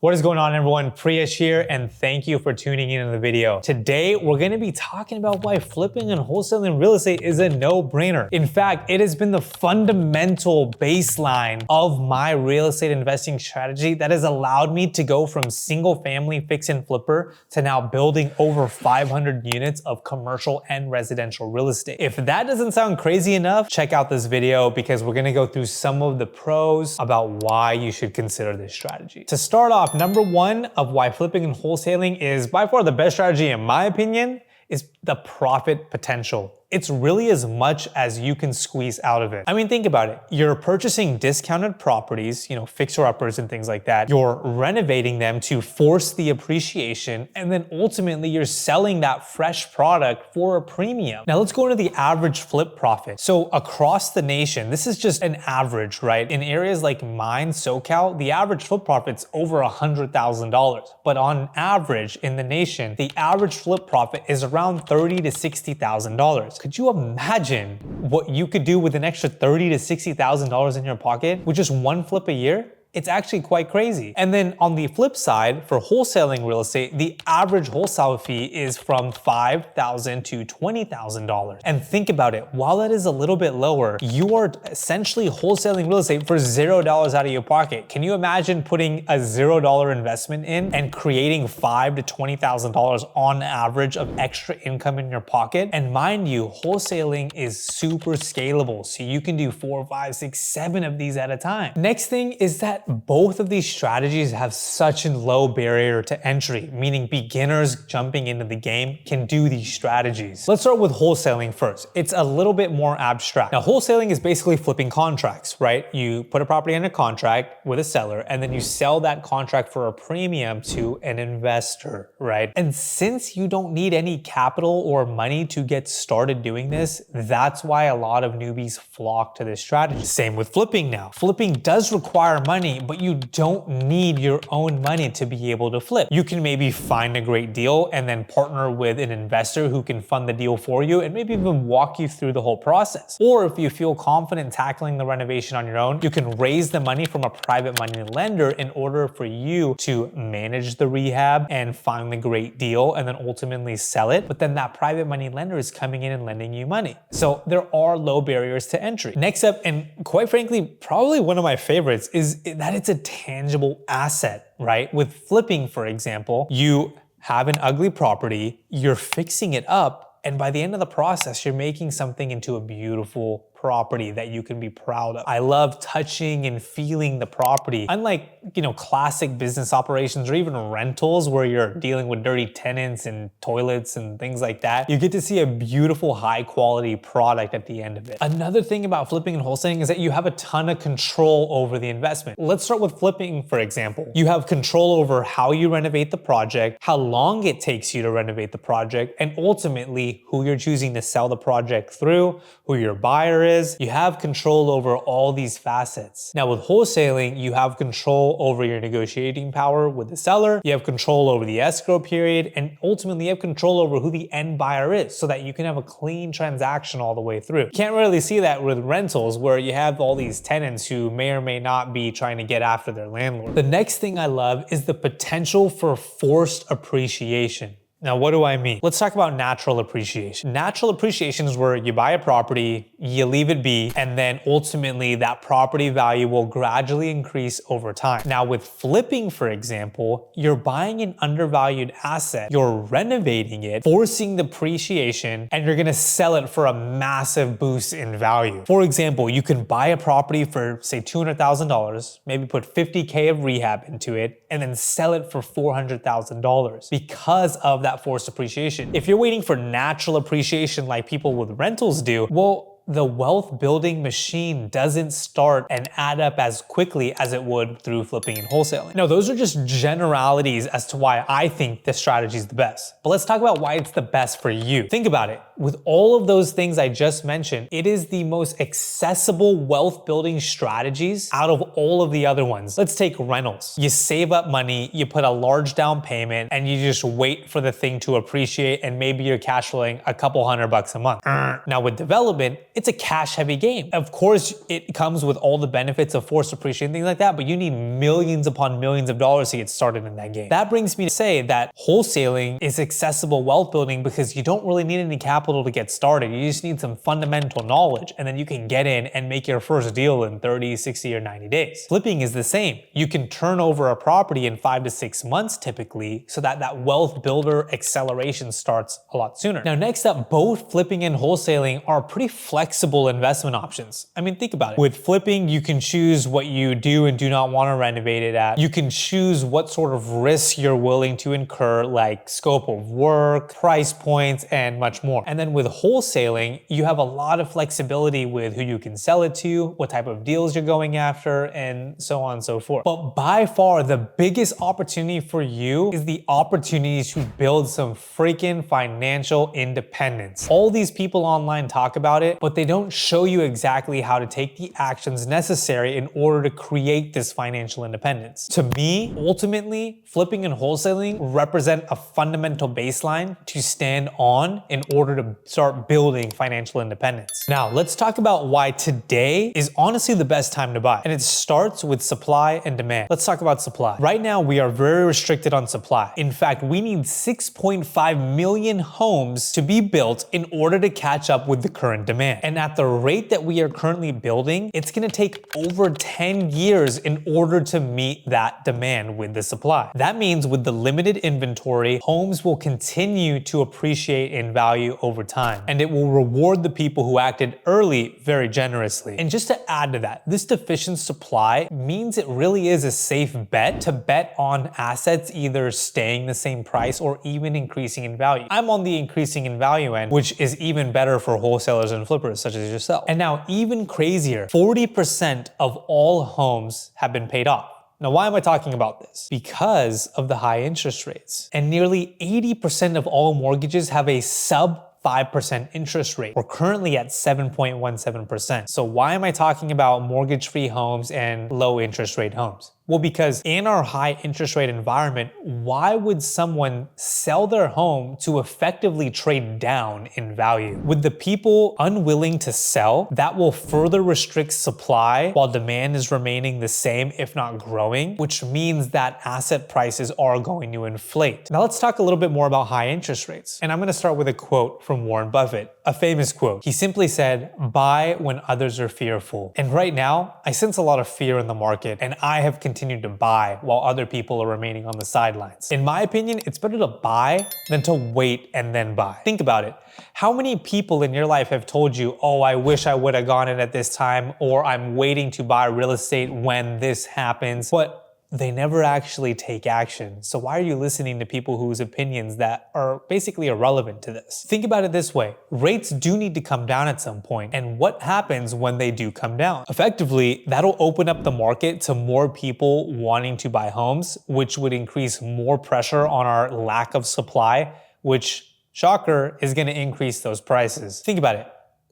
What is going on, everyone? Priyesh here, and thank you for tuning in the video. Today, we're going to be talking about why flipping and wholesaling real estate is a no-brainer. In fact, it has been the fundamental baseline of my real estate investing strategy that has allowed me to go from single-family fix and flipper to now building over 500 units of commercial and residential real estate. If that doesn't sound crazy enough, check out this video because we're going to go through some of the pros about why you should consider this strategy. To start off, number one of why flipping and wholesaling is by far the best strategy in my opinion is the profit potential. It's really as much as you can squeeze out of it. I mean, think about it. You're purchasing discounted properties, fixer-uppers and things like that. You're renovating them to force the appreciation, and then ultimately you're selling that fresh product for a premium. Now let's go into the average flip profit. So across the nation, this is just an average, right? In areas like mine, SoCal, the average flip profit's over $100,000. But on average in the nation, the average flip profit is around $30,000 to $60,000. Could you imagine what you could do with an extra $30,000 to $60,000 in your pocket with just one flip a year? It's actually quite crazy. And then on the flip side, for wholesaling real estate, the average wholesale fee is from $5,000 to $20,000. And think about it, while it is a little bit lower, you are essentially wholesaling real estate for $0 out of your pocket. Can you imagine putting a $0 investment in and creating $5,000 to $20,000 on average of extra income in your pocket? And mind you, wholesaling is super scalable. So you can do 4, 5, 6, 7 of these at a time. Next thing is that both of these strategies have such a low barrier to entry, meaning beginners jumping into the game can do these strategies. Let's start with wholesaling first. It's a little bit more abstract. Now, wholesaling is basically flipping contracts, right? You put a property under contract with a seller, and then you sell that contract for a premium to an investor, right? And since you don't need any capital or money to get started doing this, that's why a lot of newbies flock to this strategy. Same with flipping now. Flipping does require money, but you don't need your own money to be able to flip. You can maybe find a great deal and then partner with an investor who can fund the deal for you and maybe even walk you through the whole process. Or if you feel confident tackling the renovation on your own, you can raise the money from a private money lender in order for you to manage the rehab and find the great deal and then ultimately sell it. But then that private money lender is coming in and lending you money. So there are low barriers to entry. Next up, and quite frankly, probably one of my favorites, is that it's a tangible asset, right? With flipping, for example, you have an ugly property, you're fixing it up, and by the end of the process, you're making something into a beautiful property that you can be proud of. I love touching and feeling the property. Unlike, classic business operations or even rentals where you're dealing with dirty tenants and toilets and things like that, you get to see a beautiful, high quality product at the end of it. Another thing about flipping and wholesaling is that you have a ton of control over the investment. Let's start with flipping, for example. You have control over how you renovate the project, how long it takes you to renovate the project, and ultimately who you're choosing to sell the project through, who your buyer is. You have control over all these facets. Now with wholesaling, you have control over your negotiating power with the seller, you have control over the escrow period, and ultimately you have control over who the end buyer is so that you can have a clean transaction all the way through. You can't really see that with rentals where you have all these tenants who may or may not be trying to get after their landlord. The next thing I love is the potential for forced appreciation. Now, what do I mean? Let's talk about natural appreciation. Natural appreciation is where you buy a property, you leave it be, and then ultimately that property value will gradually increase over time. Now, with flipping, for example, you're buying an undervalued asset, you're renovating it, forcing the appreciation, and you're gonna sell it for a massive boost in value. For example, you can buy a property for, say, $200,000, maybe put $50K of rehab into it, and then sell it for $400,000 because of that forced appreciation. If you're waiting for natural appreciation like people with rentals do, well, the wealth building machine doesn't start and add up as quickly as it would through flipping and wholesaling. Now, those are just generalities as to why I think this strategy is the best. But let's talk about why it's the best for you. Think about it. with all of those things I just mentioned, it is the most accessible wealth building strategies out of all of the other ones. Let's take rentals. You save up money, you put a large down payment, and you just wait for the thing to appreciate, and maybe you're cash flowing a couple $100 a month. Now with development, it's a cash heavy game. Of course, it comes with all the benefits of forced appreciation, things like that, but you need millions upon millions of dollars to get started in that game. That brings me to say that wholesaling is accessible wealth building because you don't really need any capital to get started. You just need some fundamental knowledge, and then you can get in and make your first deal in 30, 60, or 90 days. Flipping is the same. You can turn over a property in 5 to 6 months typically, so that wealth builder acceleration starts a lot sooner. Now next up, both flipping and wholesaling are pretty flexible investment options. I mean, think about it. With flipping, you can choose what you do and do not want to renovate it at. You can choose what sort of risks you're willing to incur, like scope of work, price points, and much more. And then with wholesaling, you have a lot of flexibility with who you can sell it to, what type of deals you're going after, and so on and so forth. But by far, the biggest opportunity for you is the opportunity to build some freaking financial independence. All these people online talk about it, but they don't show you exactly how to take the actions necessary in order to create this financial independence. To me, ultimately, flipping and wholesaling represent a fundamental baseline to stand on in order to start building financial independence. Now, let's talk about why today is honestly the best time to buy. And it starts with supply and demand. Let's talk about supply. Right now, we are very restricted on supply. In fact, we need 6.5 million homes to be built in order to catch up with the current demand. And at the rate that we are currently building, it's gonna take over 10 years in order to meet that demand with the supply. That means with the limited inventory, homes will continue to appreciate in value over time, and it will reward the people who acted early very generously. And just to add to that, this deficient supply means it really is a safe bet to bet on assets either staying the same price or even increasing in value. I'm on the increasing in value end, which is even better for wholesalers and flippers such as yourself. And now even crazier, 40% of all homes have been paid off. Now, why am I talking about this? Because of the high interest rates. And nearly 80% of all mortgages have a sub 5% interest rate. We're currently at 7.17%. So why am I talking about mortgage-free homes and low interest rate homes? Well, because in our high interest rate environment, why would someone sell their home to effectively trade down in value? With the people unwilling to sell, that will further restrict supply while demand is remaining the same, if not growing, which means that asset prices are going to inflate. Now let's talk a little bit more about high interest rates. And I'm gonna start with a quote from Warren Buffett, a famous quote. He simply said, "Buy when others are fearful." And right now, I sense a lot of fear in the market, and I have continued to buy while other people are remaining on the sidelines. In my opinion, it's better to buy than to wait and then buy. Think about it. How many people in your life have told you, "Oh, I wish I would have gone in at this time," or "I'm waiting to buy real estate when this happens," but they never actually take action. So why are you listening to people whose opinions that are basically irrelevant to this? Think about it this way. Rates do need to come down at some point. And what happens when they do come down? Effectively, that'll open up the market to more people wanting to buy homes, which would increase more pressure on our lack of supply, which, shocker, is gonna increase those prices. Think about it.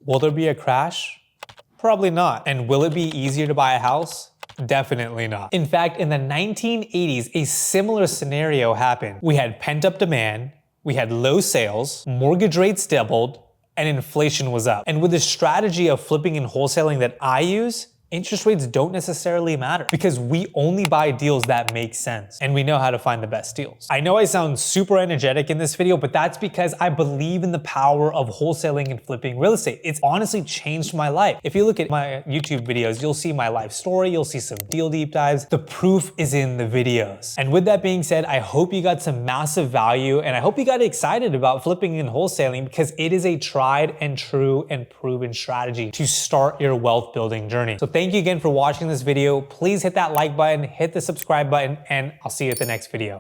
Will there be a crash? Probably not. And will it be easier to buy a house? Definitely not. In fact, in the 1980s, a similar scenario happened. We had pent-up demand, we had low sales, mortgage rates doubled, and inflation was up. And with the strategy of flipping and wholesaling that I use, interest rates don't necessarily matter because we only buy deals that make sense and we know how to find the best deals. I know I sound super energetic in this video, but that's because I believe in the power of wholesaling and flipping real estate. It's honestly changed my life. If you look at my YouTube videos, you'll see my life story, you'll see some deal deep dives. The proof is in the videos. And with that being said, I hope you got some massive value and I hope you got excited about flipping and wholesaling because it is a tried and true and proven strategy to start your wealth building journey. So thank you again for watching this video. Please hit that like button, hit the subscribe button, and I'll see you at the next video.